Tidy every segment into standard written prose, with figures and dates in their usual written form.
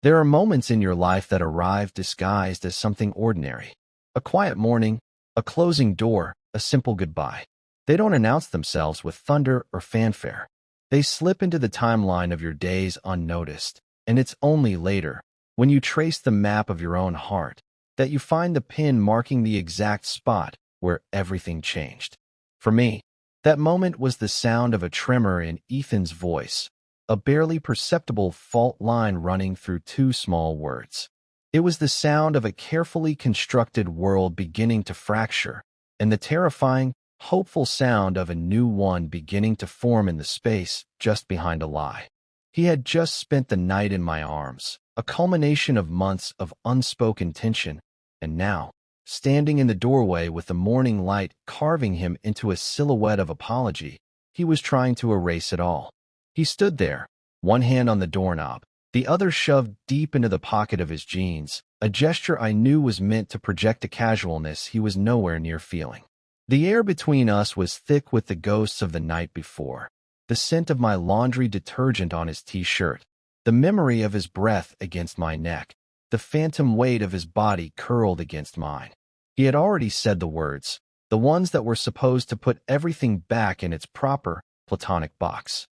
There are moments in your life that arrive disguised as something ordinary. A quiet morning, a closing door, a simple goodbye. They don't announce themselves with thunder or fanfare. They slip into the timeline of your days unnoticed, and it's only later, when you trace the map of your own heart, that you find the pin marking the exact spot where everything changed. For me, that moment was the sound of a tremor in Ethan's voice, a barely perceptible fault line running through two small words. It was the sound of a carefully constructed world beginning to fracture, and the terrifying, hopeful sound of a new one beginning to form in the space just behind a lie. He had just spent the night in my arms, a culmination of months of unspoken tension, and now, standing in the doorway with the morning light carving him into a silhouette of apology, he was trying to erase it all. He stood there, one hand on the doorknob, the other shoved deep into the pocket of his jeans, a gesture I knew was meant to project a casualness he was nowhere near feeling. The air between us was thick with the ghosts of the night before, the scent of my laundry detergent on his t-shirt, the memory of his breath against my neck, the phantom weight of his body curled against mine. He had already said the words, the ones that were supposed to put everything back in its proper, platonic box.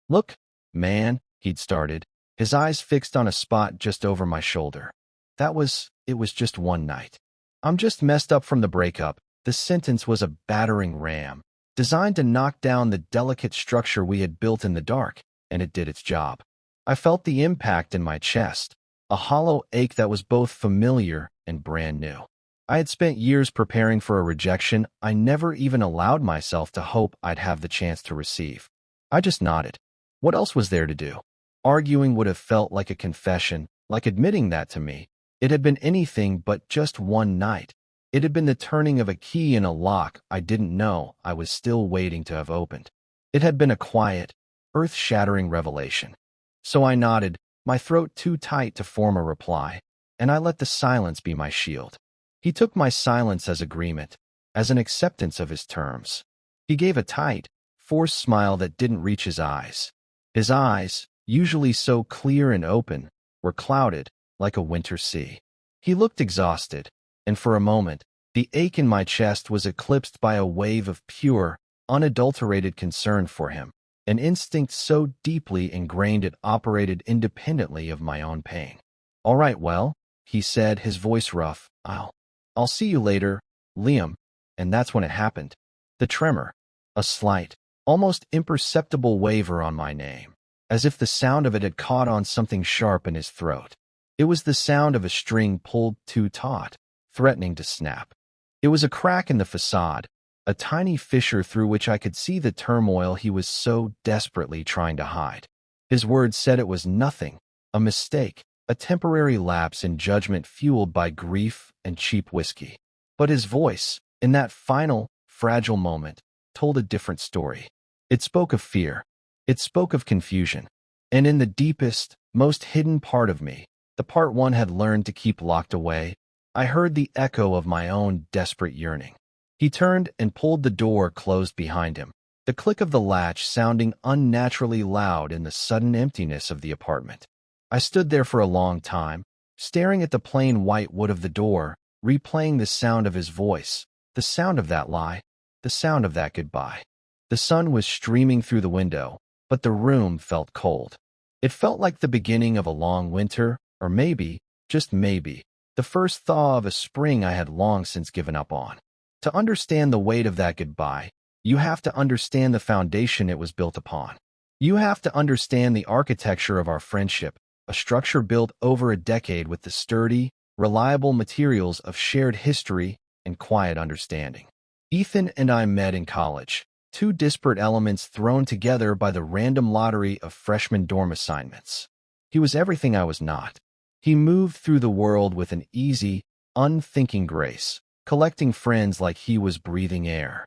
"Look, man," he'd started, his eyes fixed on a spot just over my shoulder. It was just one night. I'm just messed up from the breakup. The sentence was a battering ram, designed to knock down the delicate structure we had built in the dark, and it did its job. I felt the impact in my chest, a hollow ache that was both familiar and brand new. I had spent years preparing for a rejection I never even allowed myself to hope I'd have the chance to receive. I just nodded. What else was there to do? Arguing would have felt like a confession, like admitting that to me. It had been anything but just one night. It had been the turning of a key in a lock I didn't know I was still waiting to have opened. It had been a quiet, earth-shattering revelation. So I nodded, my throat too tight to form a reply, and I let the silence be my shield. He took my silence as agreement, as an acceptance of his terms. He gave a tight, forced smile that didn't reach his eyes. His eyes, usually so clear and open, were clouded like a winter sea. He looked exhausted, and for a moment, the ache in my chest was eclipsed by a wave of pure, unadulterated concern for him, an instinct so deeply ingrained it operated independently of my own pain. "All right, well," he said, his voice rough, I'll see you later, Liam." And that's when it happened. The tremor, a slight, almost imperceptible waver on my name, as if the sound of it had caught on something sharp in his throat. It was the sound of a string pulled too taut, threatening to snap. It was a crack in the facade, a tiny fissure through which I could see the turmoil he was so desperately trying to hide. His words said it was nothing, a mistake, a temporary lapse in judgment fueled by grief and cheap whiskey. But his voice, in that final, fragile moment, told a different story. It spoke of fear. It spoke of confusion. And in the deepest, most hidden part of me, the part one had learned to keep locked away, I heard the echo of my own desperate yearning. He turned and pulled the door closed behind him, the click of the latch sounding unnaturally loud in the sudden emptiness of the apartment. I stood there for a long time, staring at the plain white wood of the door, replaying the sound of his voice, the sound of that lie, the sound of that goodbye. The sun was streaming through the window, but the room felt cold. It felt like the beginning of a long winter, or maybe, just maybe, the first thaw of a spring I had long since given up on. To understand the weight of that goodbye, you have to understand the foundation it was built upon. You have to understand the architecture of our friendship, a structure built over a decade with the sturdy, reliable materials of shared history and quiet understanding. Ethan and I met in college, two disparate elements thrown together by the random lottery of freshman dorm assignments. He was everything I was not. He moved through the world with an easy, unthinking grace, collecting friends like he was breathing air.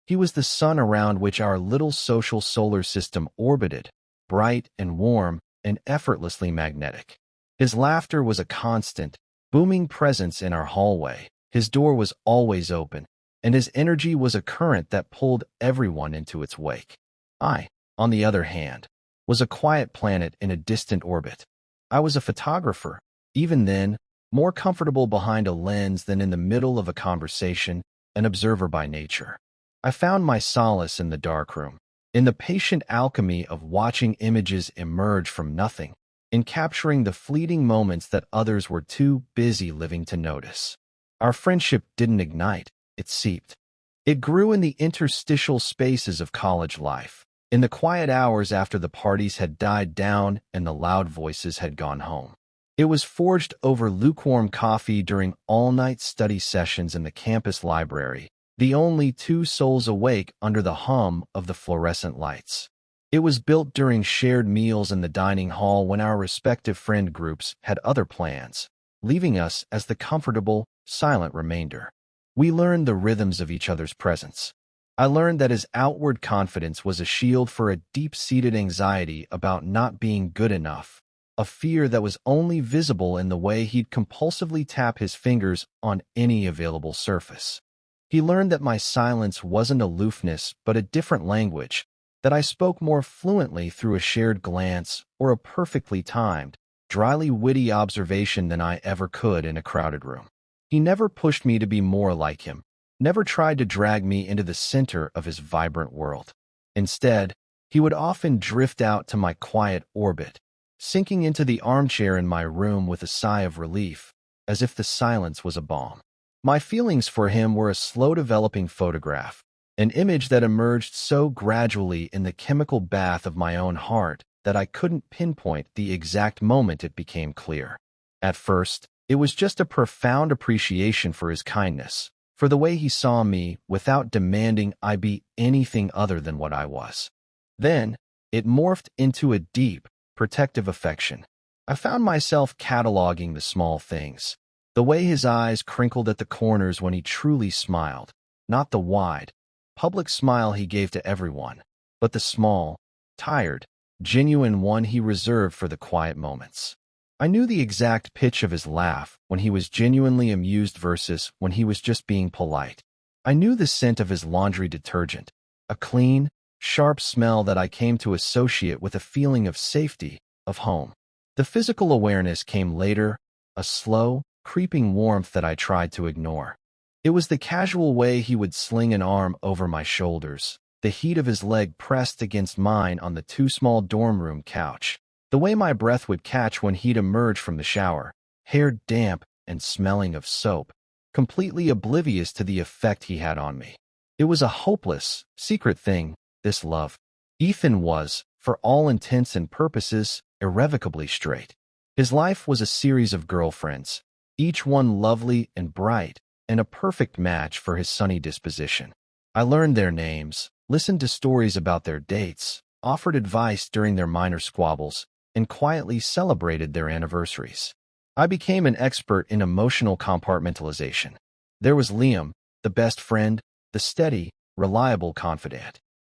He was the sun around which our little social solar system orbited, bright and warm and effortlessly magnetic. His laughter was a constant, booming presence in our hallway. His door was always open, and his energy was a current that pulled everyone into its wake. I, on the other hand, was a quiet planet in a distant orbit. I was a photographer. Even then, more comfortable behind a lens than in the middle of a conversation, an observer by nature. I found my solace in the darkroom, in the patient alchemy of watching images emerge from nothing, in capturing the fleeting moments that others were too busy living to notice. Our friendship didn't ignite, it seeped. It grew in the interstitial spaces of college life, in the quiet hours after the parties had died down and the loud voices had gone home. It was forged over lukewarm coffee during all-night study sessions in the campus library, the only two souls awake under the hum of the fluorescent lights. It was built during shared meals in the dining hall when our respective friend groups had other plans, leaving us as the comfortable, silent remainder. We learned the rhythms of each other's presence. I learned that his outward confidence was a shield for a deep-seated anxiety about not being good enough, a fear that was only visible in the way he'd compulsively tap his fingers on any available surface. He learned that my silence wasn't aloofness but a different language, that I spoke more fluently through a shared glance or a perfectly timed, dryly witty observation than I ever could in a crowded room. He never pushed me to be more like him, never tried to drag me into the center of his vibrant world. Instead, he would often drift out to my quiet orbit, sinking into the armchair in my room with a sigh of relief, as if the silence was a balm. My feelings for him were a slow-developing photograph, an image that emerged so gradually in the chemical bath of my own heart that I couldn't pinpoint the exact moment it became clear. At first, it was just a profound appreciation for his kindness, for the way he saw me without demanding I be anything other than what I was. Then, it morphed into a deep, protective affection. I found myself cataloging the small things, the way his eyes crinkled at the corners when he truly smiled, not the wide, public smile he gave to everyone, but the small, tired, genuine one he reserved for the quiet moments. I knew the exact pitch of his laugh when he was genuinely amused versus when he was just being polite. I knew the scent of his laundry detergent, a clean, sharp smell that I came to associate with a feeling of safety, of home. The physical awareness came later, a slow, creeping warmth that I tried to ignore. It was the casual way he would sling an arm over my shoulders, the heat of his leg pressed against mine on the too small dorm room couch, the way my breath would catch when he'd emerge from the shower, hair damp and smelling of soap, completely oblivious to the effect he had on me. It was a hopeless, secret thing, this love. Ethan was, for all intents and purposes, irrevocably straight. His life was a series of girlfriends, each one lovely and bright, and a perfect match for his sunny disposition. I learned their names, listened to stories about their dates, offered advice during their minor squabbles, and quietly celebrated their anniversaries. I became an expert in emotional compartmentalization. There was Liam, the best friend, the steady, reliable confidant.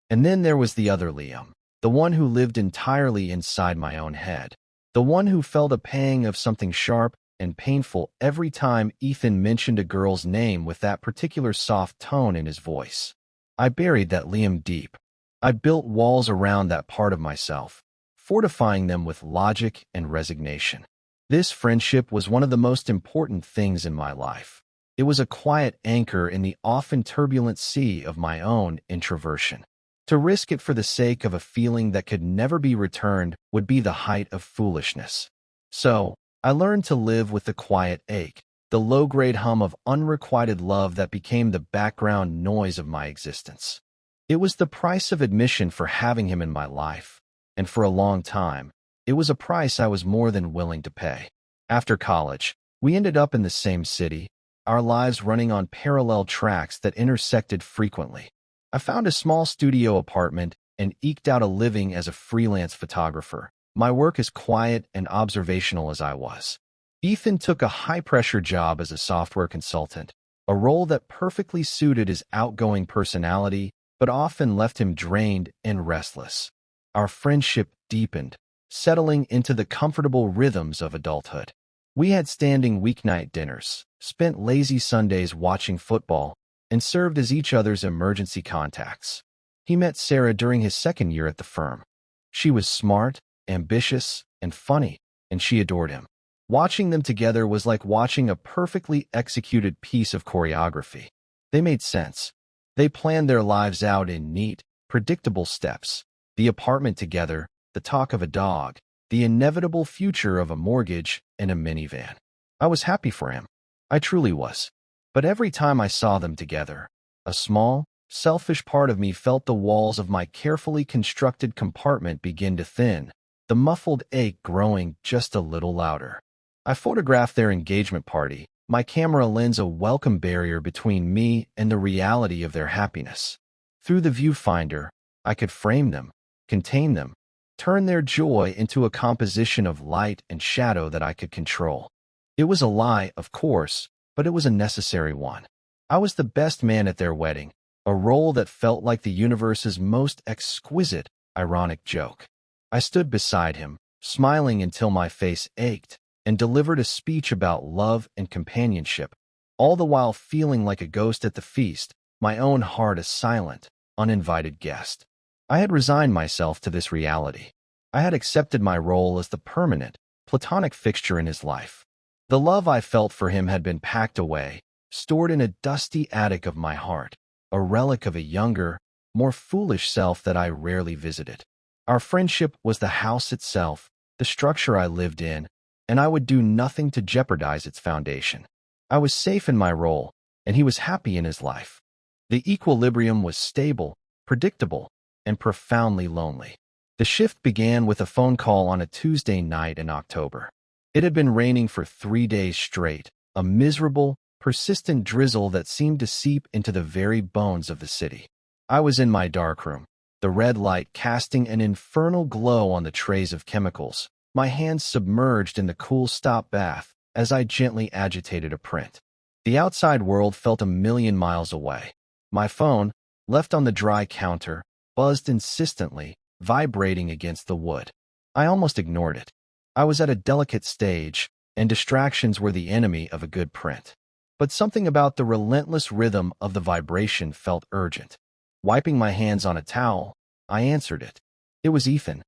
And then there was the other Liam, the one who lived entirely inside my own head, the one who felt a pang of something sharp and painful every time Ethan mentioned a girl's name with that particular soft tone in his voice. I buried that Liam deep. I built walls around that part of myself, fortifying them with logic and resignation. This friendship was one of the most important things in my life. It was a quiet anchor in the often turbulent sea of my own introversion. To risk it for the sake of a feeling that could never be returned would be the height of foolishness. So, I learned to live with the quiet ache, the low-grade hum of unrequited love that became the background noise of my existence. It was the price of admission for having him in my life, and for a long time, it was a price I was more than willing to pay. After college, we ended up in the same city, our lives running on parallel tracks that intersected frequently. I found a small studio apartment and eked out a living as a freelance photographer, my work as quiet and observational as I was. Ethan took a high-pressure job as a software consultant, a role that perfectly suited his outgoing personality but often left him drained and restless. Our friendship deepened, settling into the comfortable rhythms of adulthood. We had standing weeknight dinners, spent lazy Sundays watching football, and served as each other's emergency contacts. He met Sarah during his second year at the firm. She was smart, ambitious, and funny, and she adored him. Watching them together was like watching a perfectly executed piece of choreography. They made sense. They planned their lives out in neat, predictable steps. The apartment together, the talk of a dog, the inevitable future of a mortgage and a minivan. I was happy for him. I truly was. But every time I saw them together, a small, selfish part of me felt the walls of my carefully constructed compartment begin to thin, the muffled ache growing just a little louder. I photographed their engagement party, my camera lens a welcome barrier between me and the reality of their happiness. Through the viewfinder, I could frame them, contain them, turn their joy into a composition of light and shadow that I could control. It was a lie, of course, but it was a necessary one. I was the best man at their wedding, a role that felt like the universe's most exquisite, ironic joke. I stood beside him, smiling until my face ached, and delivered a speech about love and companionship, all the while feeling like a ghost at the feast, my own heart a silent, uninvited guest. I had resigned myself to this reality. I had accepted my role as the permanent, platonic fixture in his life. The love I felt for him had been packed away, stored in a dusty attic of my heart, a relic of a younger, more foolish self that I rarely visited. Our friendship was the house itself, the structure I lived in, and I would do nothing to jeopardize its foundation. I was safe in my role, and he was happy in his life. The equilibrium was stable, predictable, and profoundly lonely. The shift began with a phone call on a Tuesday night in October. It had been raining for 3 days straight, a miserable, persistent drizzle that seemed to seep into the very bones of the city. I was in my darkroom, the red light casting an infernal glow on the trays of chemicals, my hands submerged in the cool stop bath as I gently agitated a print. The outside world felt a million miles away. My phone, left on the dry counter, buzzed insistently, vibrating against the wood. I almost ignored it. I was at a delicate stage, and distractions were the enemy of a good print. But something about the relentless rhythm of the vibration felt urgent. Wiping my hands on a towel, I answered it. It was Ethan.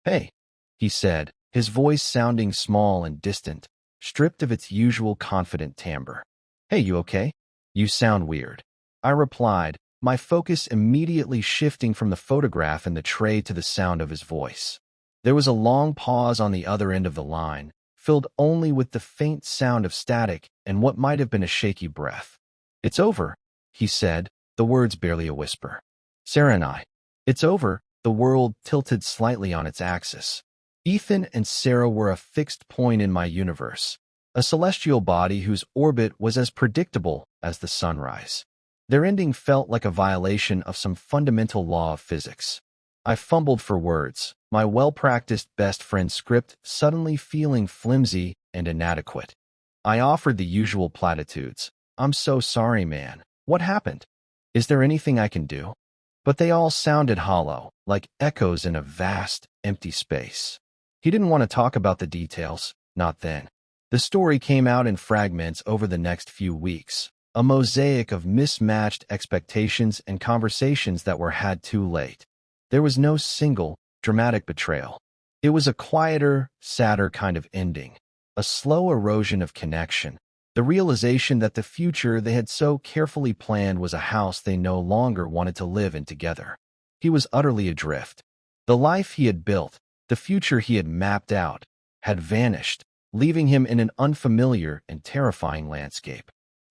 "Hey," he said, his voice sounding small and distant, stripped of its usual confident timbre. "Hey, you okay? You sound weird," I replied, my focus immediately shifting from the photograph in the tray to the sound of his voice. There was a long pause on the other end of the line, filled only with the faint sound of static and what might have been a shaky breath. "It's over," he said, the words barely a whisper. "Sarah and I. It's over." The world tilted slightly on its axis. Ethan and Sarah were a fixed point in my universe, a celestial body whose orbit was as predictable as the sunrise. Their ending felt like a violation of some fundamental law of physics. I fumbled for words, my well-practiced best friend script suddenly feeling flimsy and inadequate. I offered the usual platitudes. "I'm so sorry, man. What happened? Is there anything I can do?" But they all sounded hollow, like echoes in a vast, empty space. He didn't want to talk about the details, not then. The story came out in fragments over the next few weeks, a mosaic of mismatched expectations and conversations that were had too late. There was no single, dramatic betrayal. It was a quieter, sadder kind of ending, a slow erosion of connection, the realization that the future they had so carefully planned was a house they no longer wanted to live in together. He was utterly adrift. The life he had built, the future he had mapped out, had vanished, leaving him in an unfamiliar and terrifying landscape.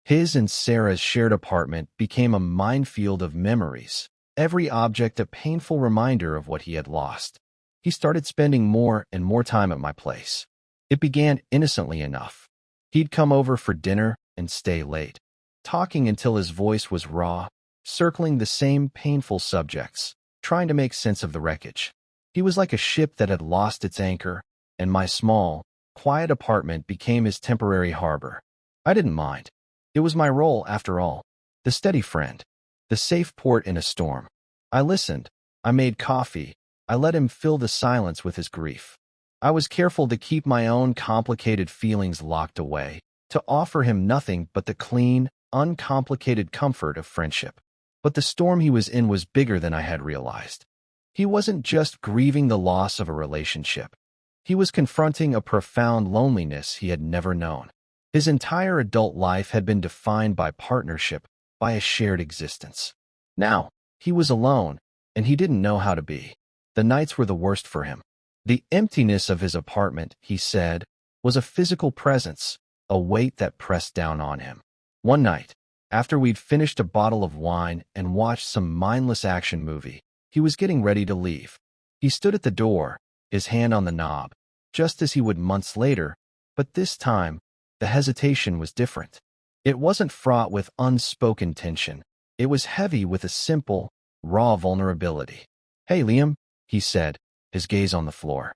His and Sarah's shared apartment became a minefield of memories, every object a painful reminder of what he had lost. He started spending more and more time at my place. It began innocently enough. He'd come over for dinner and stay late, talking until his voice was raw, circling the same painful subjects, trying to make sense of the wreckage. He was like a ship that had lost its anchor, and my small, quiet apartment became his temporary harbor. I didn't mind. It was my role, after all, the steady friend, the safe port in a storm. I listened. I made coffee. I let him fill the silence with his grief. I was careful to keep my own complicated feelings locked away, to offer him nothing but the clean, uncomplicated comfort of friendship. But the storm he was in was bigger than I had realized. He wasn't just grieving the loss of a relationship. He was confronting a profound loneliness he had never known. His entire adult life had been defined by partnership, by a shared existence. Now, he was alone, and he didn't know how to be. The nights were the worst for him. The emptiness of his apartment, he said, was a physical presence, a weight that pressed down on him. One night, after we'd finished a bottle of wine and watched some mindless action movie, he was getting ready to leave. He stood at the door, his hand on the knob, just as he would months later, but this time, the hesitation was different. It wasn't fraught with unspoken tension. It was heavy with a simple, raw vulnerability. "Hey, Liam," he said, his gaze on the floor.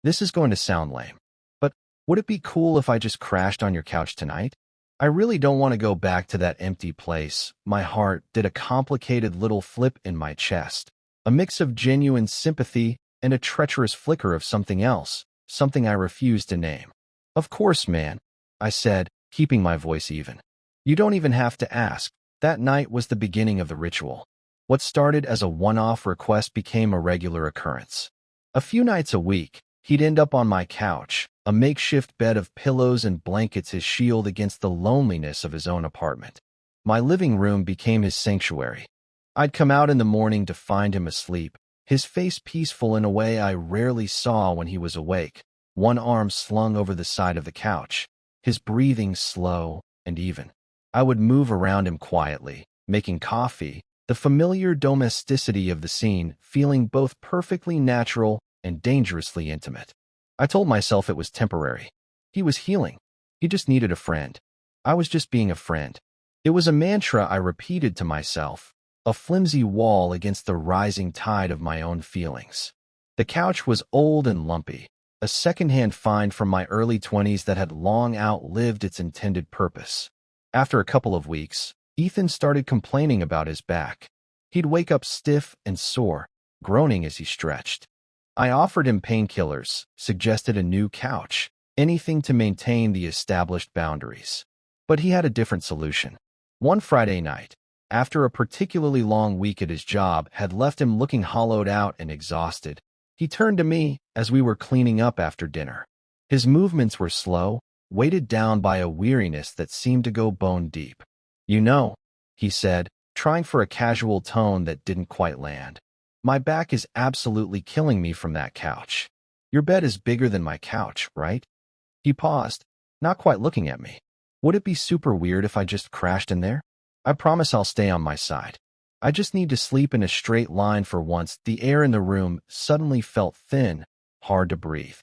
"This is going to sound lame, but would it be cool if I just crashed on your couch tonight? I really don't want to go back to that empty place." My heart did a complicated little flip in my chest, a mix of genuine sympathy and a treacherous flicker of something else, something I refused to name. "Of course, man," I said, keeping my voice even. "You don't even have to ask." That night was the beginning of the ritual. What started as a one-off request became a regular occurrence. A few nights a week, he'd end up on my couch, a makeshift bed of pillows and blankets, his shield against the loneliness of his own apartment. My living room became his sanctuary. I'd come out in the morning to find him asleep, his face peaceful in a way I rarely saw when he was awake, one arm slung over the side of the couch, his breathing slow and even. I would move around him quietly, making coffee, the familiar domesticity of the scene feeling both perfectly natural and dangerously intimate. I told myself it was temporary. He was healing. He just needed a friend. I was just being a friend. It was a mantra I repeated to myself, a flimsy wall against the rising tide of my own feelings. The couch was old and lumpy, a secondhand find from my early 20s that had long outlived its intended purpose. After a couple of weeks, Ethan started complaining about his back. He'd wake up stiff and sore, groaning as he stretched. I offered him painkillers, suggested a new couch, anything to maintain the established boundaries. But he had a different solution. One Friday night, after a particularly long week at his job had left him looking hollowed out and exhausted, he turned to me as we were cleaning up after dinner. His movements were slow, weighted down by a weariness that seemed to go bone deep. "You know," he said, trying for a casual tone that didn't quite land, "my back is absolutely killing me from that couch. Your bed is bigger than my couch, right?" He paused, not quite looking at me. "Would it be super weird if I just crashed in there? I promise I'll stay on my side. I just need to sleep in a straight line for once." The air in the room suddenly felt thin, hard to breathe.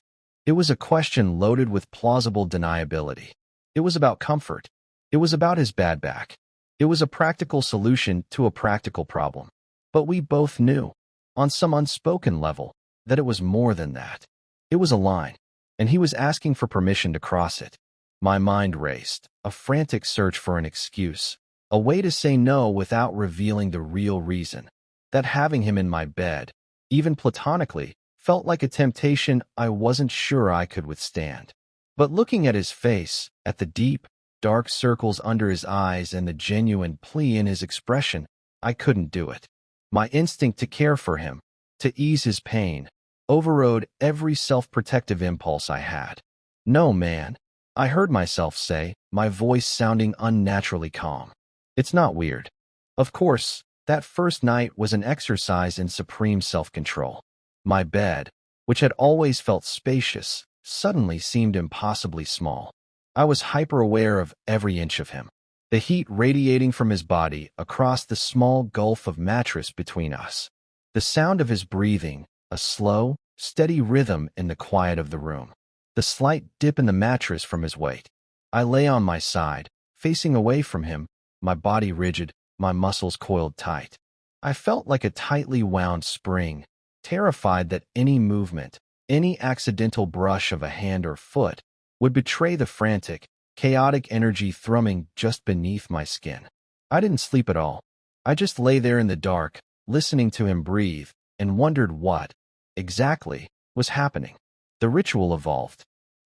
It was a question loaded with plausible deniability. It was about comfort. It was about his bad back. It was a practical solution to a practical problem. But we both knew, on some unspoken level, that it was more than that. It was a line, and he was asking for permission to cross it. My mind raced, a frantic search for an excuse, a way to say no without revealing the real reason. That having him in my bed, even platonically, felt like a temptation I wasn't sure I could withstand. But looking at his face, at the deep, dark circles under his eyes and the genuine plea in his expression, I couldn't do it. My instinct to care for him, to ease his pain, overrode every self-protective impulse I had. "No, man," I heard myself say, my voice sounding unnaturally calm. "It's not weird." Of course, that first night was an exercise in supreme self-control. My bed, which had always felt spacious, suddenly seemed impossibly small. I was hyper-aware of every inch of him, the heat radiating from his body across the small gulf of mattress between us, the sound of his breathing, a slow, steady rhythm in the quiet of the room, the slight dip in the mattress from his weight. I lay on my side, facing away from him, my body rigid, my muscles coiled tight. I felt like a tightly wound spring, terrified that any movement, any accidental brush of a hand or foot, would betray the frantic, chaotic energy thrumming just beneath my skin. I didn't sleep at all. I just lay there in the dark, listening to him breathe, and wondered what, exactly, was happening. The ritual evolved.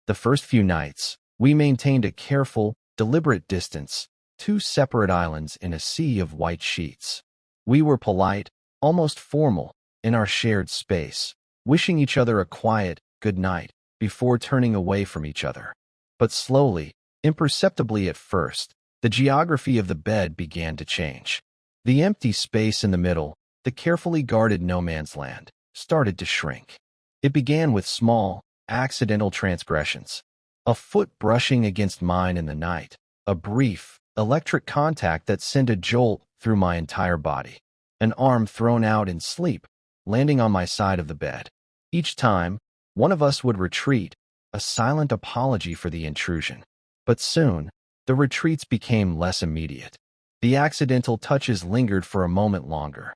The first few nights, we maintained a careful, deliberate distance, two separate islands in a sea of white sheets. We were polite, almost formal, in our shared space, wishing each other a quiet, good night, before turning away from each other. But slowly, imperceptibly at first, the geography of the bed began to change. The empty space in the middle, the carefully guarded no man's land, started to shrink. It began with small, accidental transgressions. A foot brushing against mine in the night, a brief, electric contact that sent a jolt through my entire body, an arm thrown out in sleep, landing on my side of the bed. Each time, one of us would retreat, a silent apology for the intrusion. But soon, the retreats became less immediate. The accidental touches lingered for a moment longer.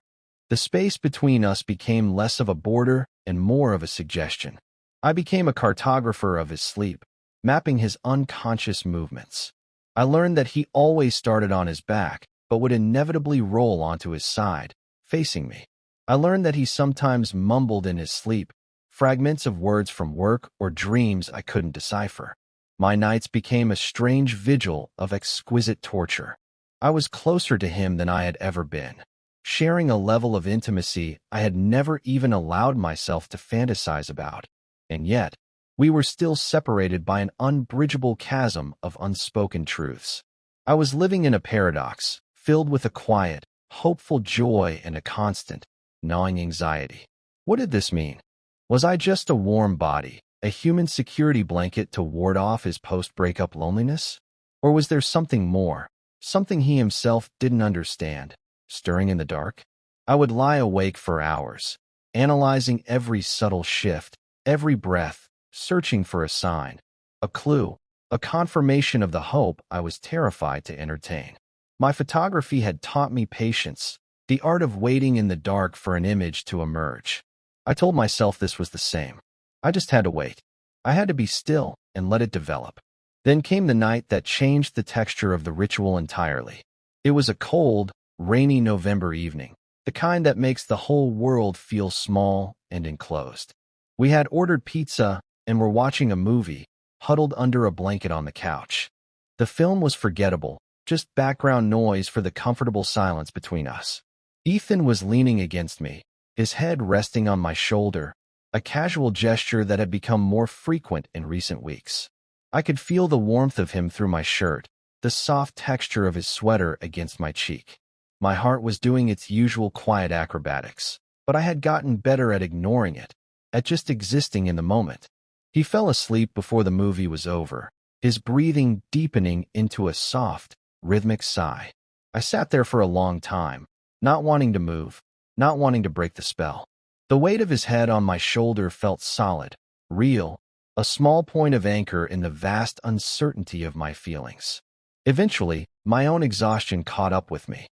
The space between us became less of a border and more of a suggestion. I became a cartographer of his sleep, mapping his unconscious movements. I learned that he always started on his back, but would inevitably roll onto his side, facing me. I learned that he sometimes mumbled in his sleep, fragments of words from work or dreams I couldn't decipher. My nights became a strange vigil of exquisite torture. I was closer to him than I had ever been, sharing a level of intimacy I had never even allowed myself to fantasize about. And yet, we were still separated by an unbridgeable chasm of unspoken truths. I was living in a paradox, filled with a quiet, hopeful joy and a constant, gnawing anxiety. What did this mean? Was I just a warm body, a human security blanket to ward off his post-breakup loneliness? Or was there something more, something he himself didn't understand, stirring in the dark? I would lie awake for hours, analyzing every subtle shift, every breath, searching for a sign, a clue, a confirmation of the hope I was terrified to entertain. My photography had taught me patience, the art of waiting in the dark for an image to emerge. I told myself this was the same. I just had to wait. I had to be still and let it develop. Then came the night that changed the texture of the ritual entirely. It was a cold, rainy November evening, the kind that makes the whole world feel small and enclosed. We had ordered pizza and were watching a movie, huddled under a blanket on the couch. The film was forgettable, just background noise for the comfortable silence between us. Ethan was leaning against me, his head resting on my shoulder, a casual gesture that had become more frequent in recent weeks. I could feel the warmth of him through my shirt, the soft texture of his sweater against my cheek. My heart was doing its usual quiet acrobatics, but I had gotten better at ignoring it, at just existing in the moment. He fell asleep before the movie was over, his breathing deepening into a soft, rhythmic sigh. I sat there for a long time, not wanting to move, not wanting to break the spell. The weight of his head on my shoulder felt solid, real, a small point of anchor in the vast uncertainty of my feelings. Eventually, my own exhaustion caught up with me.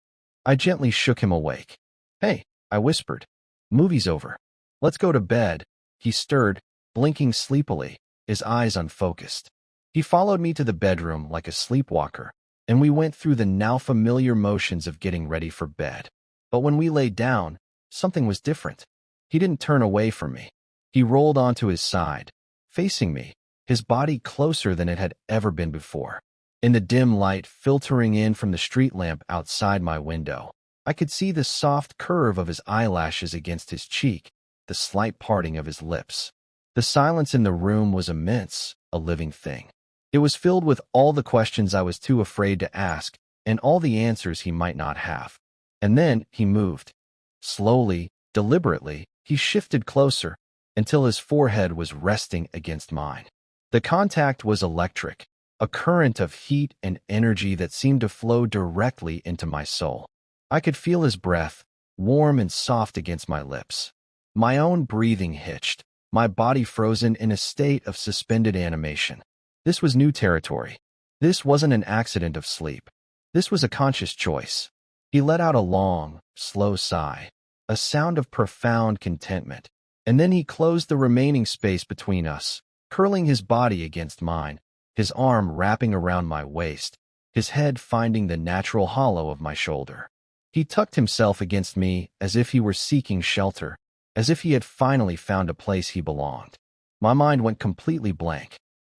I gently shook him awake. "Hey," I whispered. "Movie's over. Let's go to bed." He stirred, blinking sleepily, his eyes unfocused. He followed me to the bedroom like a sleepwalker, and we went through the now familiar motions of getting ready for bed. But when we lay down, something was different. He didn't turn away from me. He rolled onto his side, facing me, his body closer than it had ever been before. In the dim light filtering in from the street lamp outside my window, I could see the soft curve of his eyelashes against his cheek, the slight parting of his lips. The silence in the room was immense, a living thing. It was filled with all the questions I was too afraid to ask, and all the answers he might not have. And then he moved. Slowly, deliberately, he shifted closer, until his forehead was resting against mine. The contact was electric, a current of heat and energy that seemed to flow directly into my soul. I could feel his breath, warm and soft against my lips. My own breathing hitched, my body frozen in a state of suspended animation. This was new territory. This wasn't an accident of sleep. This was a conscious choice. He let out a long, slow sigh, a sound of profound contentment, and then he closed the remaining space between us, curling his body against mine, his arm wrapping around my waist, his head finding the natural hollow of my shoulder. He tucked himself against me as if he were seeking shelter, as if he had finally found a place he belonged. My mind went completely blank.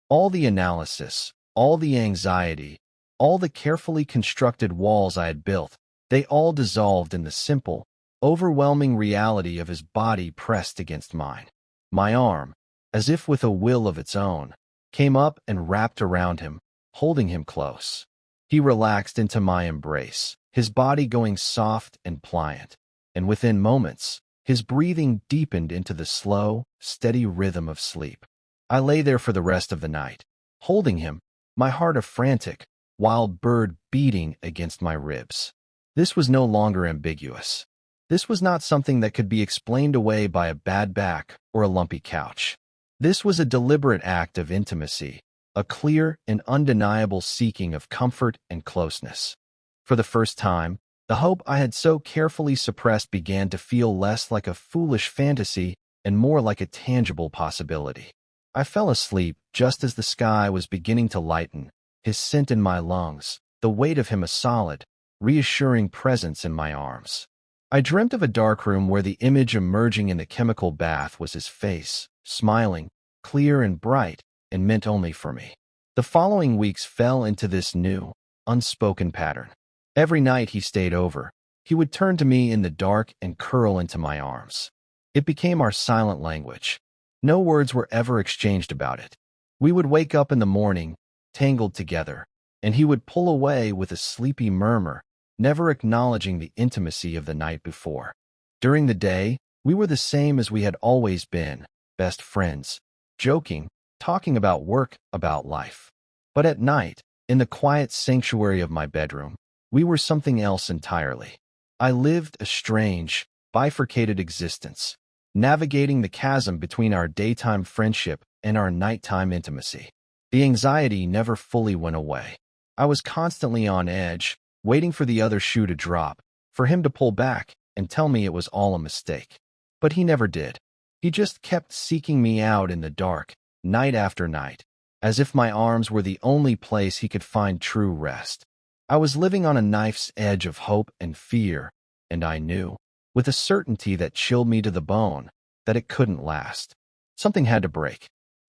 All the analysis, all the anxiety, all the carefully constructed walls I had built, they all dissolved in the simple, overwhelming reality of his body pressed against mine. My arm, as if with a will of its own, came up and wrapped around him, holding him close. He relaxed into my embrace, his body going soft and pliant, and within moments, his breathing deepened into the slow, steady rhythm of sleep. I lay there for the rest of the night, holding him, my heart a frantic, wild bird beating against my ribs. This was no longer ambiguous. This was not something that could be explained away by a bad back or a lumpy couch. This was a deliberate act of intimacy, a clear and undeniable seeking of comfort and closeness. For the first time, the hope I had so carefully suppressed began to feel less like a foolish fantasy and more like a tangible possibility. I fell asleep just as the sky was beginning to lighten, his scent in my lungs, the weight of him a solid, reassuring presence in my arms. I dreamt of a dark room where the image emerging in the chemical bath was his face, smiling, clear and bright, and meant only for me. The following weeks fell into this new, unspoken pattern. Every night he stayed over, he would turn to me in the dark and curl into my arms. It became our silent language. No words were ever exchanged about it. We would wake up in the morning, tangled together, and he would pull away with a sleepy murmur, never acknowledging the intimacy of the night before. During the day, we were the same as we had always been, best friends, joking, talking about work, about life. But at night, in the quiet sanctuary of my bedroom, we were something else entirely. I lived a strange, bifurcated existence, navigating the chasm between our daytime friendship and our nighttime intimacy. The anxiety never fully went away. I was constantly on edge, waiting for the other shoe to drop, for him to pull back and tell me it was all a mistake. But he never did. He just kept seeking me out in the dark, night after night, as if my arms were the only place he could find true rest. I was living on a knife's edge of hope and fear, and I knew, with a certainty that chilled me to the bone, that it couldn't last. Something had to break.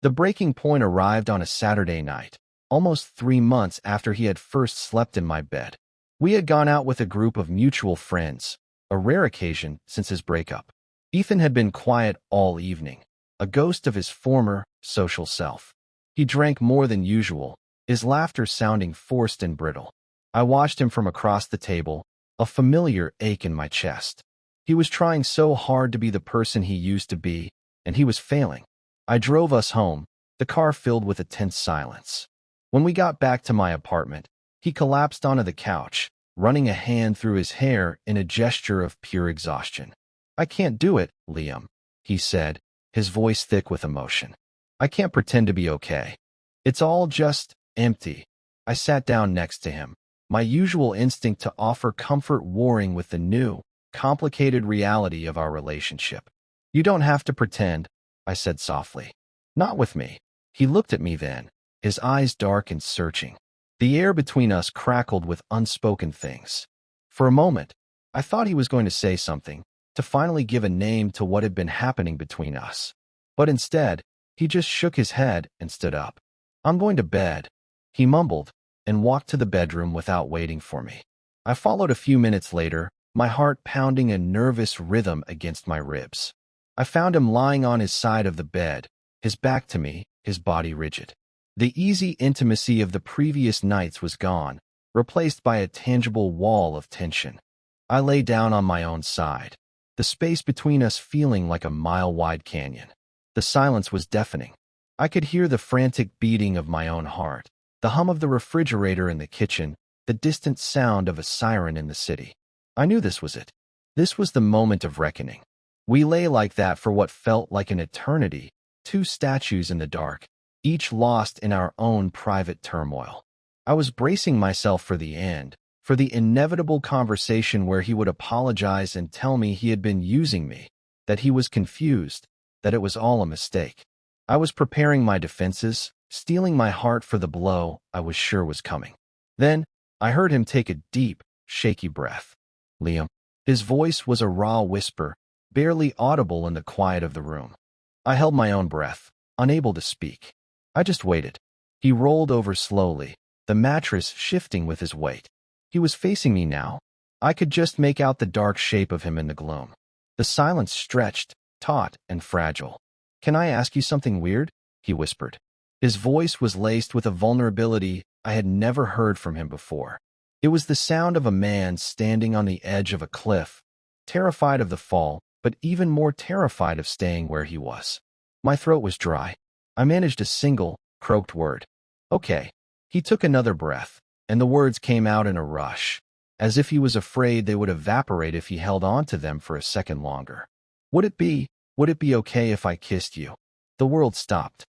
The breaking point arrived on a Saturday night, almost 3 months after he had first slept in my bed. We had gone out with a group of mutual friends, a rare occasion since his breakup. Ethan had been quiet all evening, a ghost of his former social self. He drank more than usual, his laughter sounding forced and brittle. I watched him from across the table, a familiar ache in my chest. He was trying so hard to be the person he used to be, and he was failing. I drove us home, the car filled with a tense silence. When we got back to my apartment, he collapsed onto the couch, running a hand through his hair in a gesture of pure exhaustion. "I can't do it, Liam," he said, his voice thick with emotion. "I can't pretend to be okay. It's all just empty." I sat down next to him, my usual instinct to offer comfort warring with the new, complicated reality of our relationship. "You don't have to pretend," I said softly. "Not with me." He looked at me then, his eyes dark and searching. The air between us crackled with unspoken things. For a moment, I thought he was going to say something, to finally give a name to what had been happening between us. But instead, he just shook his head and stood up. "I'm going to bed," he mumbled, and walked to the bedroom without waiting for me. I followed a few minutes later, my heart pounding a nervous rhythm against my ribs. I found him lying on his side of the bed, his back to me, his body rigid. The easy intimacy of the previous nights was gone, replaced by a tangible wall of tension. I lay down on my own side, the space between us feeling like a mile-wide canyon. The silence was deafening. I could hear the frantic beating of my own heart, the hum of the refrigerator in the kitchen, the distant sound of a siren in the city. I knew this was it. This was the moment of reckoning. We lay like that for what felt like an eternity, two statues in the dark, each lost in our own private turmoil. I was bracing myself for the end, for the inevitable conversation where he would apologize and tell me he had been using me, that he was confused, that it was all a mistake. I was preparing my defenses, steeling my heart for the blow I was sure was coming. Then, I heard him take a deep, shaky breath. "Liam." His voice was a raw whisper, barely audible in the quiet of the room. I held my own breath, unable to speak. I just waited. He rolled over slowly, the mattress shifting with his weight. He was facing me now. I could just make out the dark shape of him in the gloom. The silence stretched, taut and fragile. "Can I ask you something weird?" he whispered. His voice was laced with a vulnerability I had never heard from him before. It was the sound of a man standing on the edge of a cliff, terrified of the fall, but even more terrified of staying where he was. My throat was dry. I managed a single, croaked word. "Okay." He took another breath, and the words came out in a rush, as if he was afraid they would evaporate if he held on to them for a second longer. Would it be okay if I kissed you?" The world stopped.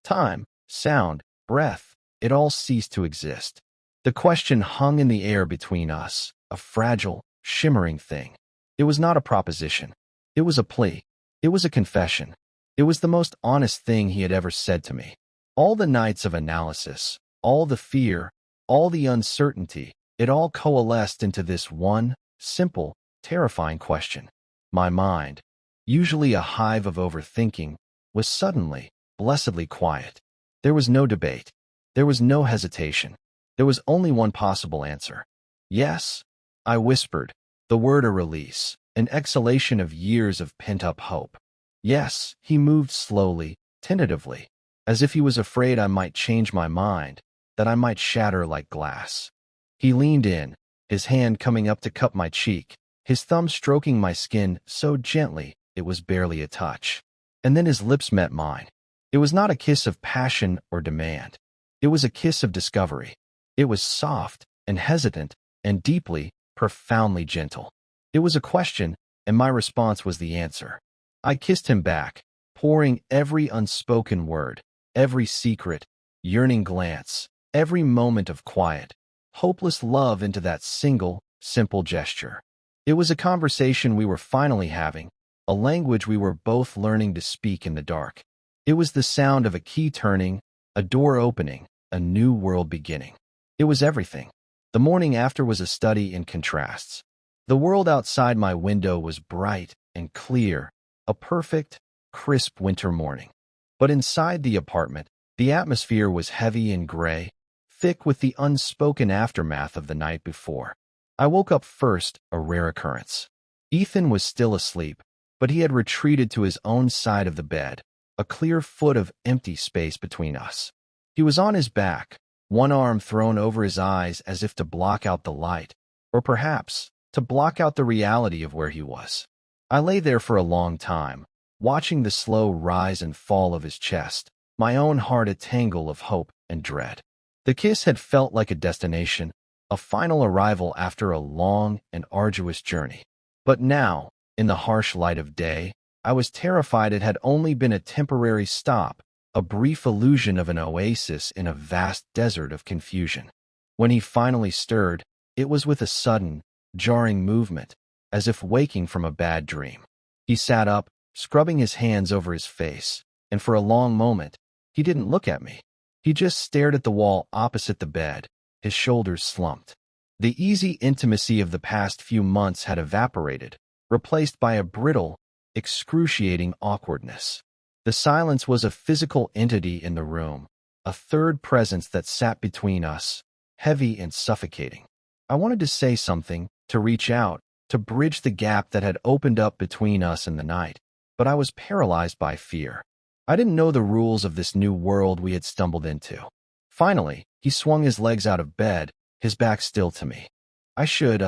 Time, sound, breath, it all ceased to exist. The question hung in the air between us, a fragile, shimmering thing. It was not a proposition. It was a plea. It was a confession. It was the most honest thing he had ever said to me. All the nights of analysis, all the fear, all the uncertainty, it all coalesced into this one, simple, terrifying question. My mind, usually a hive of overthinking, was suddenly, blessedly quiet. There was no debate. There was no hesitation. There was only one possible answer. "Yes," I whispered, the word a release, an exhalation of years of pent-up hope. "Yes," he moved slowly, tentatively, as if he was afraid I might change my mind, that I might shatter like glass. He leaned in, his hand coming up to cup my cheek, his thumb stroking my skin so gently it was barely a touch. And then his lips met mine. It was not a kiss of passion or demand. It was a kiss of discovery. It was soft and hesitant and deeply, profoundly gentle. It was a question, and my response was the answer. I kissed him back, pouring every unspoken word, every secret, yearning glance, every moment of quiet, hopeless love into that single, simple gesture. It was a conversation we were finally having, a language we were both learning to speak in the dark. It was the sound of a key turning, a door opening, a new world beginning. It was everything. The morning after was a study in contrasts. The world outside my window was bright and clear, a perfect, crisp winter morning. But inside the apartment, the atmosphere was heavy and gray, thick with the unspoken aftermath of the night before. I woke up first, a rare occurrence. Ethan was still asleep, but he had retreated to his own side of the bed, a clear foot of empty space between us. He was on his back, one arm thrown over his eyes as if to block out the light, or perhaps to block out the reality of where he was. I lay there for a long time, watching the slow rise and fall of his chest, my own heart a tangle of hope and dread. The kiss had felt like a destination, a final arrival after a long and arduous journey. But now, in the harsh light of day, I was terrified it had only been a temporary stop, a brief illusion of an oasis in a vast desert of confusion. When he finally stirred, it was with a sudden, jarring movement, as if waking from a bad dream. He sat up, scrubbing his hands over his face, and for a long moment, he didn't look at me. He just stared at the wall opposite the bed, his shoulders slumped. The easy intimacy of the past few months had evaporated, replaced by a brittle, excruciating awkwardness. The silence was a physical entity in the room, a third presence that sat between us, heavy and suffocating. I wanted to say something, to reach out, to bridge the gap that had opened up between us and the night, but I was paralyzed by fear. I didn't know the rules of this new world we had stumbled into. Finally, he swung his legs out of bed, his back still to me. I should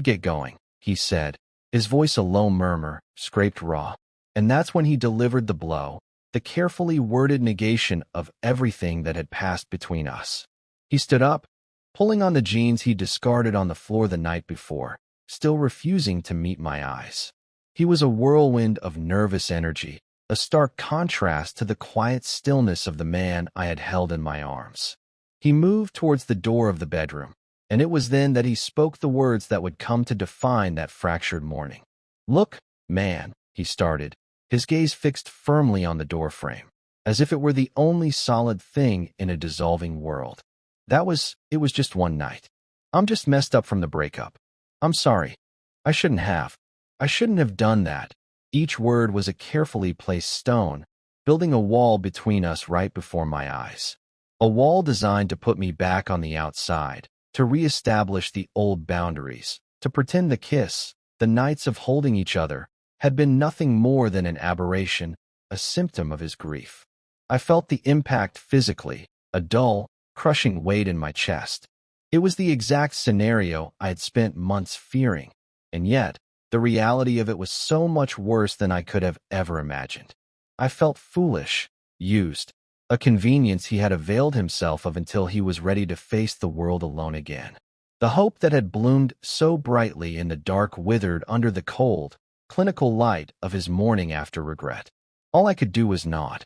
get going," he said, his voice a low murmur, scraped raw. And that's when he delivered the blow, the carefully worded negation of everything that had passed between us. He stood up, pulling on the jeans he discarded on the floor the night before, still refusing to meet my eyes. He was a whirlwind of nervous energy, a stark contrast to the quiet stillness of the man I had held in my arms. He moved towards the door of the bedroom, and it was then that he spoke the words that would come to define that fractured morning. "Look, man," he started, his gaze fixed firmly on the doorframe, as if it were the only solid thing in a dissolving world. It was just one night. I'm just messed up from the breakup. I'm sorry. I shouldn't have done that." Each word was a carefully placed stone, building a wall between us right before my eyes. A wall designed to put me back on the outside, to reestablish the old boundaries, to pretend the kiss, the nights of holding each other, had been nothing more than an aberration, a symptom of his grief. I felt the impact physically, a dull, crushing weight in my chest. It was the exact scenario I had spent months fearing, and yet, the reality of it was so much worse than I could have ever imagined. I felt foolish, used, a convenience he had availed himself of until he was ready to face the world alone again. The hope that had bloomed so brightly in the dark withered under the cold, clinical light of his morning after regret. All I could do was nod.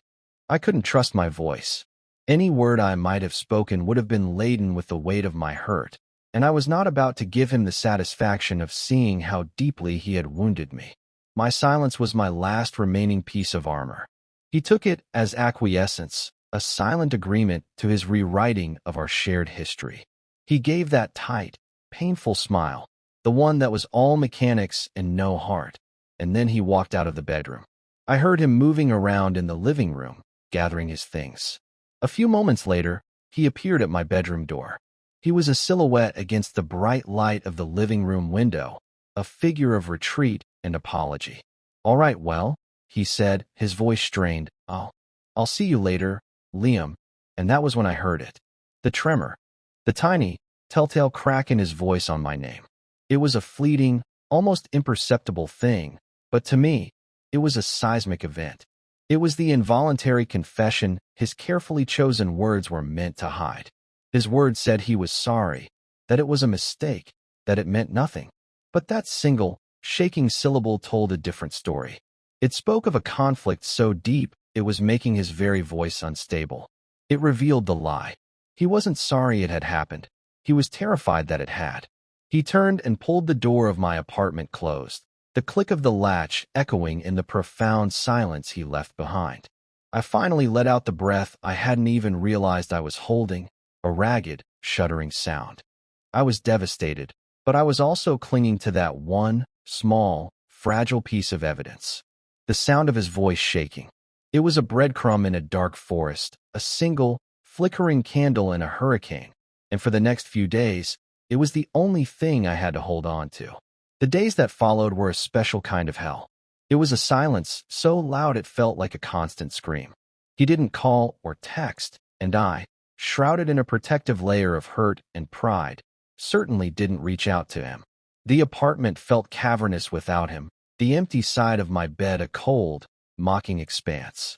I couldn't trust my voice. Any word I might have spoken would have been laden with the weight of my hurt, and I was not about to give him the satisfaction of seeing how deeply he had wounded me. My silence was my last remaining piece of armor. He took it as acquiescence, a silent agreement to his rewriting of our shared history. He gave that tight, painful smile, the one that was all mechanics and no heart, and then he walked out of the bedroom. I heard him moving around in the living room, gathering his things. A few moments later, he appeared at my bedroom door. He was a silhouette against the bright light of the living room window, a figure of retreat and apology. "All right, well," he said, his voice strained. I'll see you later, Liam." And that was when I heard it. The tremor. The tiny, telltale crack in his voice on my name. It was a fleeting, almost imperceptible thing, but to me, it was a seismic event. It was the involuntary confession his carefully chosen words were meant to hide. His words said he was sorry, that it was a mistake, that it meant nothing. But that single, shaking syllable told a different story. It spoke of a conflict so deep it was making his very voice unstable. It revealed the lie. He wasn't sorry it had happened. He was terrified that it had. He turned and pulled the door of my apartment closed, the click of the latch echoing in the profound silence he left behind. I finally let out the breath I hadn't even realized I was holding, a ragged, shuddering sound. I was devastated, but I was also clinging to that one, small, fragile piece of evidence. The sound of his voice shaking. It was a breadcrumb in a dark forest, a single, flickering candle in a hurricane, and for the next few days, it was the only thing I had to hold on to. The days that followed were a special kind of hell. It was a silence so loud it felt like a constant scream. He didn't call or text, and I, shrouded in a protective layer of hurt and pride, certainly didn't reach out to him. The apartment felt cavernous without him, the empty side of my bed a cold, mocking expanse.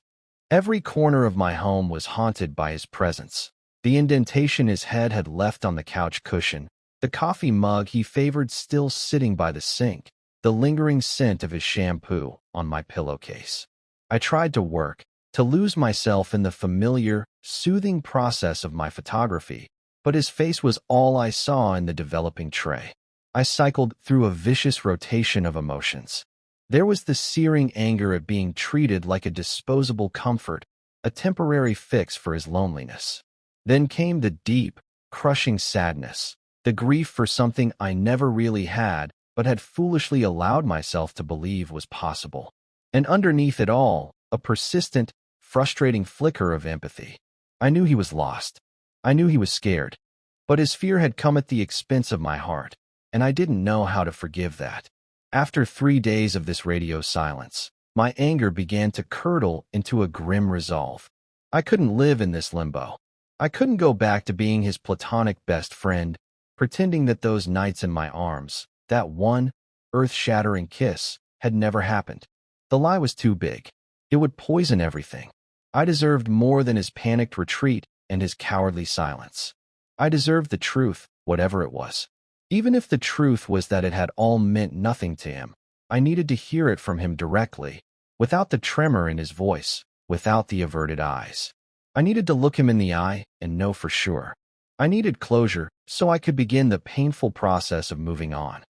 Every corner of my home was haunted by his presence. The indentation his head had left on the couch cushion, the coffee mug he favored still sitting by the sink, the lingering scent of his shampoo on my pillowcase. I tried to work, to lose myself in the familiar, soothing process of my photography, but his face was all I saw in the developing tray. I cycled through a vicious rotation of emotions. There was the searing anger at being treated like a disposable comfort, a temporary fix for his loneliness. Then came the deep, crushing sadness, the grief for something I never really had but had foolishly allowed myself to believe was possible. And underneath it all, a persistent, frustrating flicker of empathy. I knew he was lost. I knew he was scared. But his fear had come at the expense of my heart, and I didn't know how to forgive that. After 3 days of this radio silence, my anger began to curdle into a grim resolve. I couldn't live in this limbo. I couldn't go back to being his platonic best friend, pretending that those nights in my arms, that one, earth-shattering kiss, had never happened. The lie was too big. It would poison everything. I deserved more than his panicked retreat and his cowardly silence. I deserved the truth, whatever it was. Even if the truth was that it had all meant nothing to him, I needed to hear it from him directly, without the tremor in his voice, without the averted eyes. I needed to look him in the eye and know for sure. I needed closure so I could begin the painful process of moving on.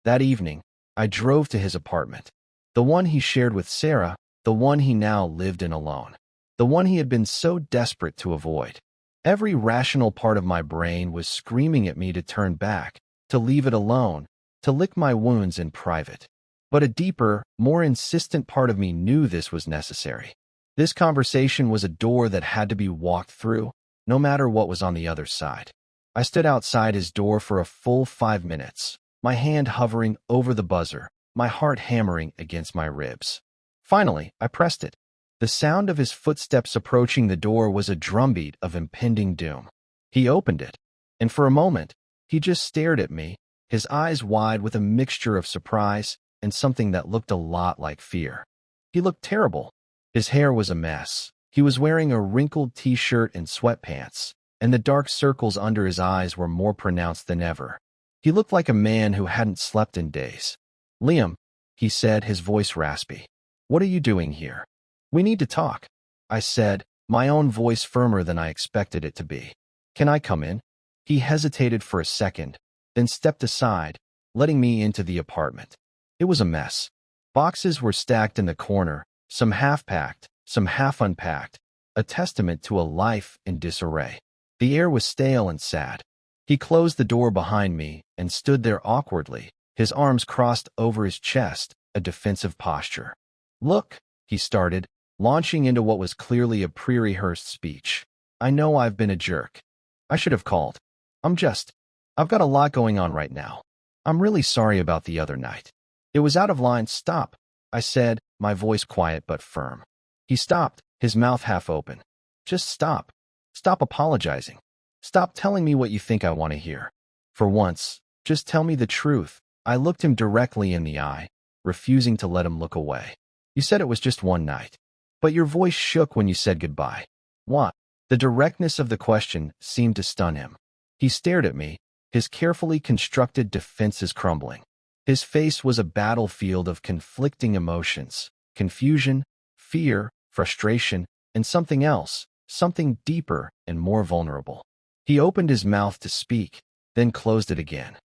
That evening, I drove to his apartment. The one he shared with Sarah, the one he now lived in alone. The one he had been so desperate to avoid. Every rational part of my brain was screaming at me to turn back, to leave it alone, to lick my wounds in private. But a deeper, more insistent part of me knew this was necessary. This conversation was a door that had to be walked through, no matter what was on the other side. I stood outside his door for a full 5 minutes, my hand hovering over the buzzer, my heart hammering against my ribs. Finally, I pressed it. The sound of his footsteps approaching the door was a drumbeat of impending doom. He opened it, and for a moment, he just stared at me, his eyes wide with a mixture of surprise and something that looked a lot like fear. He looked terrible. His hair was a mess. He was wearing a wrinkled t-shirt and sweatpants, and the dark circles under his eyes were more pronounced than ever. He looked like a man who hadn't slept in days. "Liam," he said, his voice raspy. "What are you doing here?" "We need to talk," I said, my own voice firmer than I expected it to be. "Can I come in?" He hesitated for a second, then stepped aside, letting me into the apartment. It was a mess. Boxes were stacked in the corner, some half-packed, some half-unpacked, a testament to a life in disarray. The air was stale and sad. He closed the door behind me and stood there awkwardly, his arms crossed over his chest, a defensive posture. "Look," he started, launching into what was clearly a pre-rehearsed speech. "I know I've been a jerk. I should have called. I've got a lot going on right now. I'm really sorry about the other night. It was out of line." "Stop," I said, my voice quiet but firm. He stopped, his mouth half open. "Just stop. Stop apologizing. Stop telling me what you think I want to hear. For once, just tell me the truth." I looked him directly in the eye, refusing to let him look away. "You said it was just one night, but your voice shook when you said goodbye." "What?" The directness of the question seemed to stun him. He stared at me, his carefully constructed defenses crumbling. His face was a battlefield of conflicting emotions, confusion, fear, frustration, and something else, something deeper and more vulnerable. He opened his mouth to speak, then closed it again.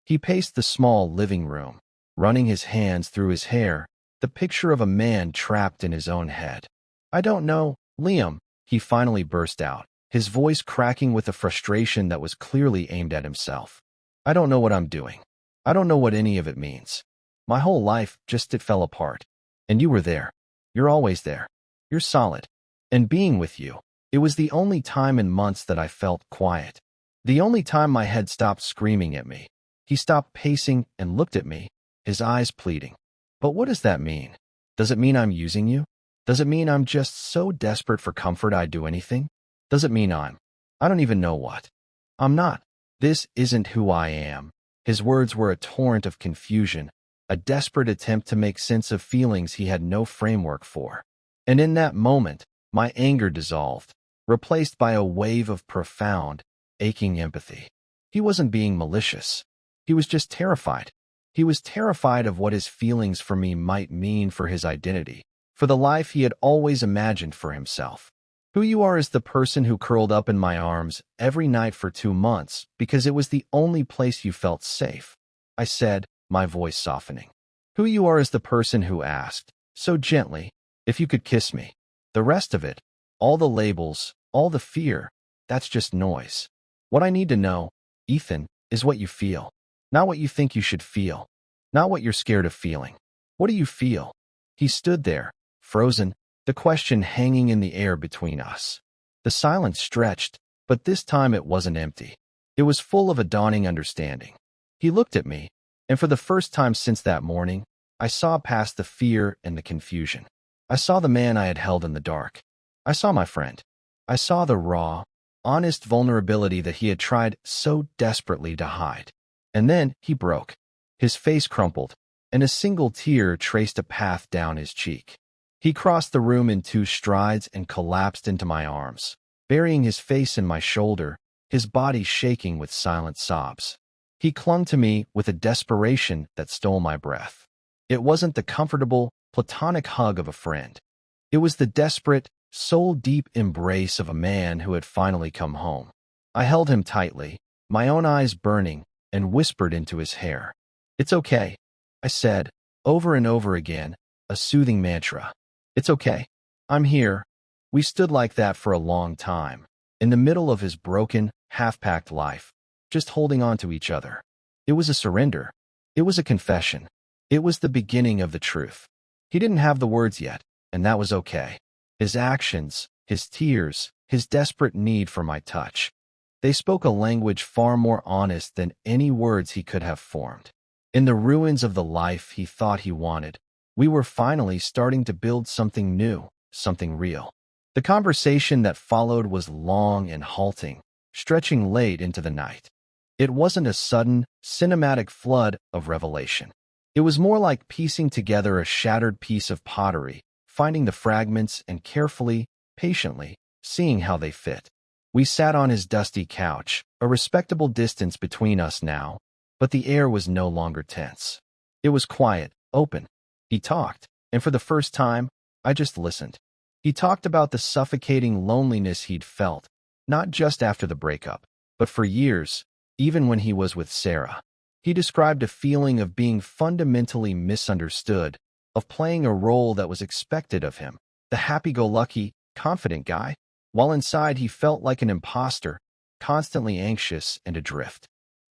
He paced the small living room, running his hands through his hair, the picture of a man trapped in his own head. "I don't know, Liam," he finally burst out, his voice cracking with a frustration that was clearly aimed at himself. "I don't know what I'm doing. I don't know what any of it means. My whole life it fell apart. And you were there. You're always there. You're solid. And being with you, it was the only time in months that I felt quiet. The only time my head stopped screaming at me." He stopped pacing and looked at me, his eyes pleading. "But what does that mean? Does it mean I'm using you? Does it mean I'm just so desperate for comfort I'd do anything? Does it mean I don't even know what? I'm not. This isn't who I am." His words were a torrent of confusion, a desperate attempt to make sense of feelings he had no framework for. And in that moment, my anger dissolved, replaced by a wave of profound, aching empathy. He wasn't being malicious. He was just terrified. He was terrified of what his feelings for me might mean for his identity, for the life he had always imagined for himself. "Who you are is the person who curled up in my arms every night for 2 months because it was the only place you felt safe," I said, my voice softening. "Who you are is the person who asked, so gently, if you could kiss me. The rest of it, all the labels, all the fear, that's just noise. What I need to know, Ethan, is what you feel. Not what you think you should feel. Not what you're scared of feeling. What do you feel?" He stood there, frozen, the question hanging in the air between us. The silence stretched, but this time it wasn't empty. It was full of a dawning understanding. He looked at me, and for the first time since that morning, I saw past the fear and the confusion. I saw the man I had held in the dark. I saw my friend. I saw the raw, honest vulnerability that he had tried so desperately to hide. And then he broke. His face crumpled, and a single tear traced a path down his cheek. He crossed the room in 2 strides and collapsed into my arms, burying his face in my shoulder, his body shaking with silent sobs. He clung to me with a desperation that stole my breath. It wasn't the comfortable, platonic hug of a friend. It was the desperate, soul-deep embrace of a man who had finally come home. I held him tightly, my own eyes burning, and whispered into his hair. "It's okay," I said, over and over again, a soothing mantra. "It's okay. I'm here." We stood like that for a long time, in the middle of his broken, half-packed life, just holding on to each other. It was a surrender. It was a confession. It was the beginning of the truth. He didn't have the words yet, and that was okay. His actions, his tears, his desperate need for my touch. They spoke a language far more honest than any words he could have formed. In the ruins of the life he thought he wanted, we were finally starting to build something new, something real. The conversation that followed was long and halting, stretching late into the night. It wasn't a sudden, cinematic flood of revelation. It was more like piecing together a shattered piece of pottery, finding the fragments and carefully, patiently, seeing how they fit. We sat on his dusty couch, a respectable distance between us now, but the air was no longer tense. It was quiet, open. He talked, and for the first time, I just listened. He talked about the suffocating loneliness he'd felt, not just after the breakup, but for years, even when he was with Sarah. He described a feeling of being fundamentally misunderstood, of playing a role that was expected of him, the happy-go-lucky, confident guy, while inside he felt like an imposter, constantly anxious and adrift.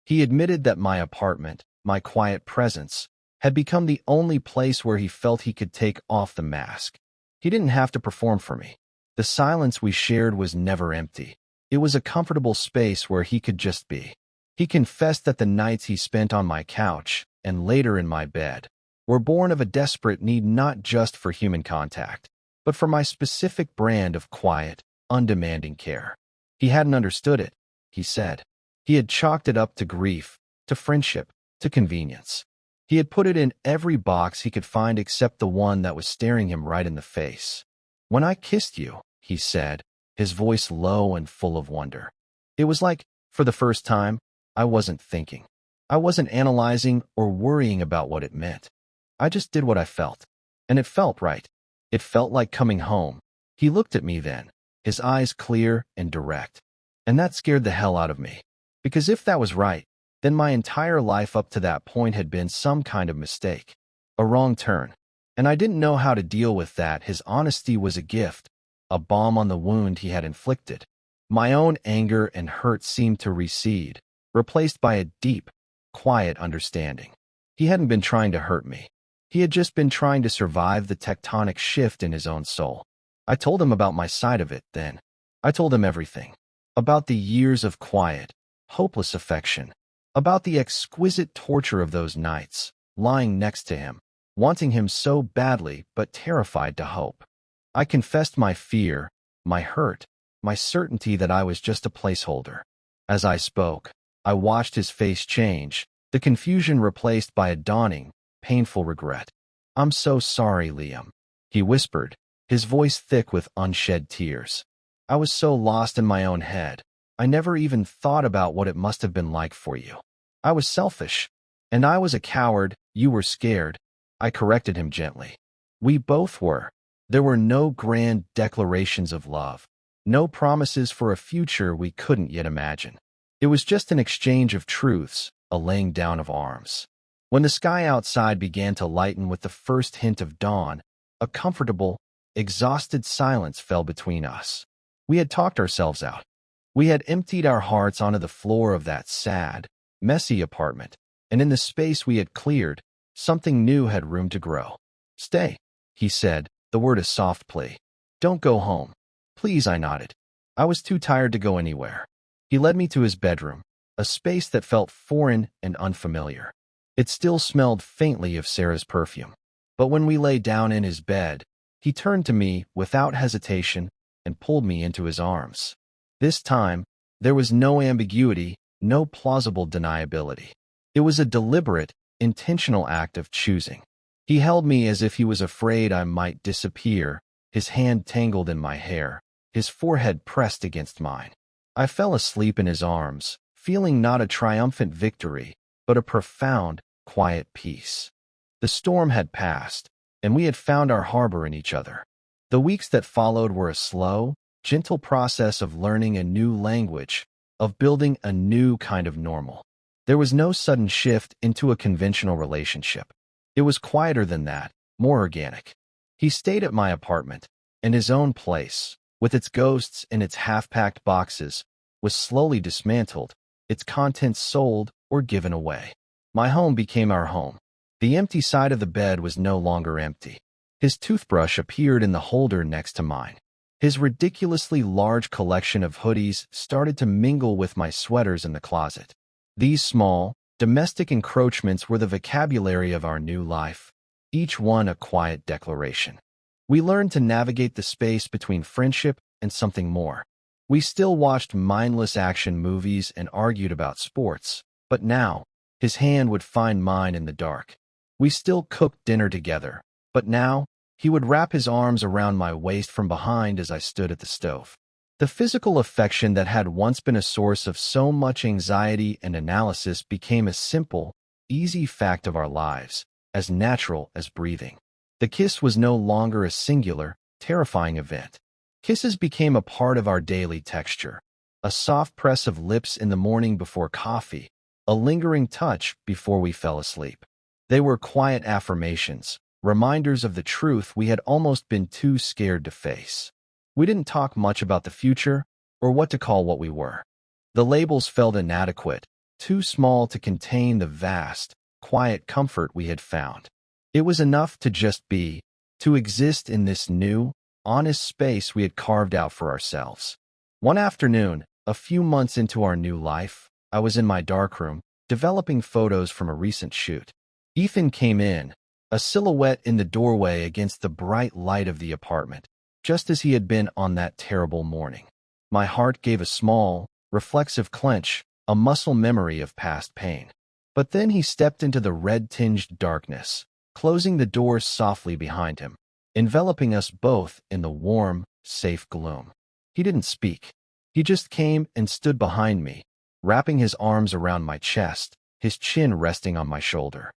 He admitted that my apartment, my quiet presence, had become the only place where he felt he could take off the mask. He didn't have to perform for me. The silence we shared was never empty. It was a comfortable space where he could just be. He confessed that the nights he spent on my couch, and later in my bed, were born of a desperate need not just for human contact, but for my specific brand of quiet, undemanding care. He hadn't understood it, he said. He had chalked it up to grief, to friendship, to convenience. He had put it in every box he could find except the one that was staring him right in the face. When I kissed you, he said, his voice low and full of wonder. It was like, for the first time, I wasn't thinking. I wasn't analyzing or worrying about what it meant. I just did what I felt. And it felt right. It felt like coming home. He looked at me then, his eyes clear and direct. And that scared the hell out of me. Because if that was right, then my entire life up to that point had been some kind of mistake, a wrong turn. And I didn't know how to deal with that. His honesty was a gift, a balm on the wound he had inflicted. My own anger and hurt seemed to recede, replaced by a deep, quiet understanding. He hadn't been trying to hurt me. He had just been trying to survive the tectonic shift in his own soul. I told him about my side of it then. I told him everything. About the years of quiet, hopeless affection. About the exquisite torture of those nights, lying next to him, wanting him so badly but terrified to hope. I confessed my fear, my hurt, my certainty that I was just a placeholder. As I spoke, I watched his face change, the confusion replaced by a dawning, painful regret. "I'm so sorry, Liam," he whispered, his voice thick with unshed tears. "I was so lost in my own head. I never even thought about what it must have been like for you. I was selfish, and I was a coward. You were scared." I corrected him gently. We both were. There were no grand declarations of love, no promises for a future we couldn't yet imagine. It was just an exchange of truths, a laying down of arms. When the sky outside began to lighten with the first hint of dawn, a comfortable, exhausted silence fell between us. We had talked ourselves out. We had emptied our hearts onto the floor of that sad, messy apartment, and in the space we had cleared, something new had room to grow. "Stay," he said, the word a soft plea. "Don't go home." "Please," I nodded. I was too tired to go anywhere. He led me to his bedroom, a space that felt foreign and unfamiliar. It still smelled faintly of Sarah's perfume. But when we lay down in his bed, he turned to me without hesitation and pulled me into his arms. This time, there was no ambiguity, no plausible deniability. It was a deliberate, intentional act of choosing. He held me as if he was afraid I might disappear, his hand tangled in my hair, his forehead pressed against mine. I fell asleep in his arms, feeling not a triumphant victory, but a profound, quiet peace. The storm had passed, and we had found our harbor in each other. The weeks that followed were a slow, gentle process of learning a new language, of building a new kind of normal. There was no sudden shift into a conventional relationship. It was quieter than that, more organic. He stayed at my apartment, and his own place, with its ghosts and its half-packed boxes, was slowly dismantled, its contents sold or given away. My home became our home. The empty side of the bed was no longer empty. His toothbrush appeared in the holder next to mine. His ridiculously large collection of hoodies started to mingle with my sweaters in the closet. These small, domestic encroachments were the vocabulary of our new life, each one a quiet declaration. We learned to navigate the space between friendship and something more. We still watched mindless action movies and argued about sports, but now, his hand would find mine in the dark. We still cooked dinner together, but now, he would wrap his arms around my waist from behind as I stood at the stove. The physical affection that had once been a source of so much anxiety and analysis became a simple, easy fact of our lives, as natural as breathing. The kiss was no longer a singular, terrifying event. Kisses became a part of our daily texture. A soft press of lips in the morning before coffee, a lingering touch before we fell asleep. They were quiet affirmations, reminders of the truth we had almost been too scared to face. We didn't talk much about the future or what to call what we were. The labels felt inadequate, too small to contain the vast, quiet comfort we had found. It was enough to just be, to exist in this new, honest space we had carved out for ourselves. One afternoon, a few months into our new life, I was in my darkroom, developing photos from a recent shoot. Ethan came in, a silhouette in the doorway against the bright light of the apartment, just as he had been on that terrible morning. My heart gave a small, reflexive clench, a muscle memory of past pain. But then he stepped into the red-tinged darkness, closing the door softly behind him, enveloping us both in the warm, safe gloom. He didn't speak. He just came and stood behind me, wrapping his arms around my chest, his chin resting on my shoulder.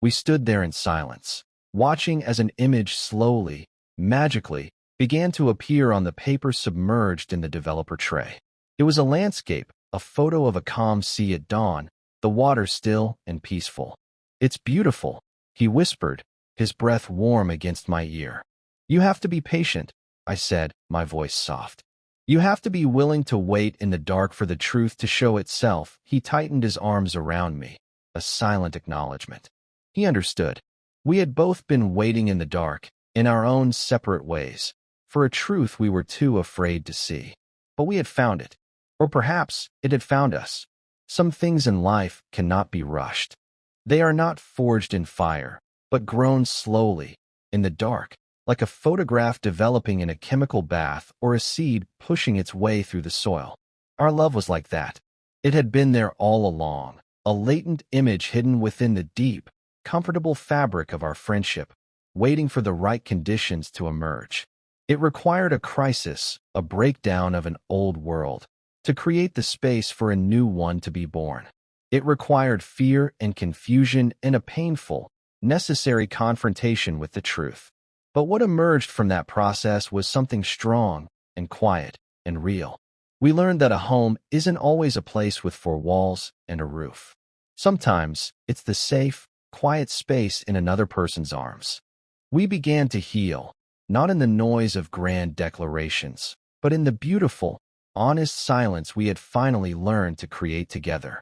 We stood there in silence, watching as an image slowly, magically, began to appear on the paper submerged in the developer tray. It was a landscape, a photo of a calm sea at dawn, the water still and peaceful. "It's beautiful," he whispered, his breath warm against my ear. "You have to be patient," I said, my voice soft. "You have to be willing to wait in the dark for the truth to show itself." He tightened his arms around me, a silent acknowledgement. He understood. We had both been waiting in the dark, in our own separate ways, for a truth we were too afraid to see. But we had found it. Or perhaps it had found us. Some things in life cannot be rushed. They are not forged in fire, but grown slowly, in the dark, like a photograph developing in a chemical bath or a seed pushing its way through the soil. Our love was like that. It had been there all along, a latent image hidden within the deep, comfortable fabric of our friendship, waiting for the right conditions to emerge. It required a crisis, a breakdown of an old world, to create the space for a new one to be born. It required fear and confusion and a painful, necessary confrontation with the truth. But what emerged from that process was something strong and quiet and real. We learned that a home isn't always a place with four walls and a roof. Sometimes it's the safe, quiet space in another person's arms. We began to heal, not in the noise of grand declarations, but in the beautiful, honest silence we had finally learned to create together.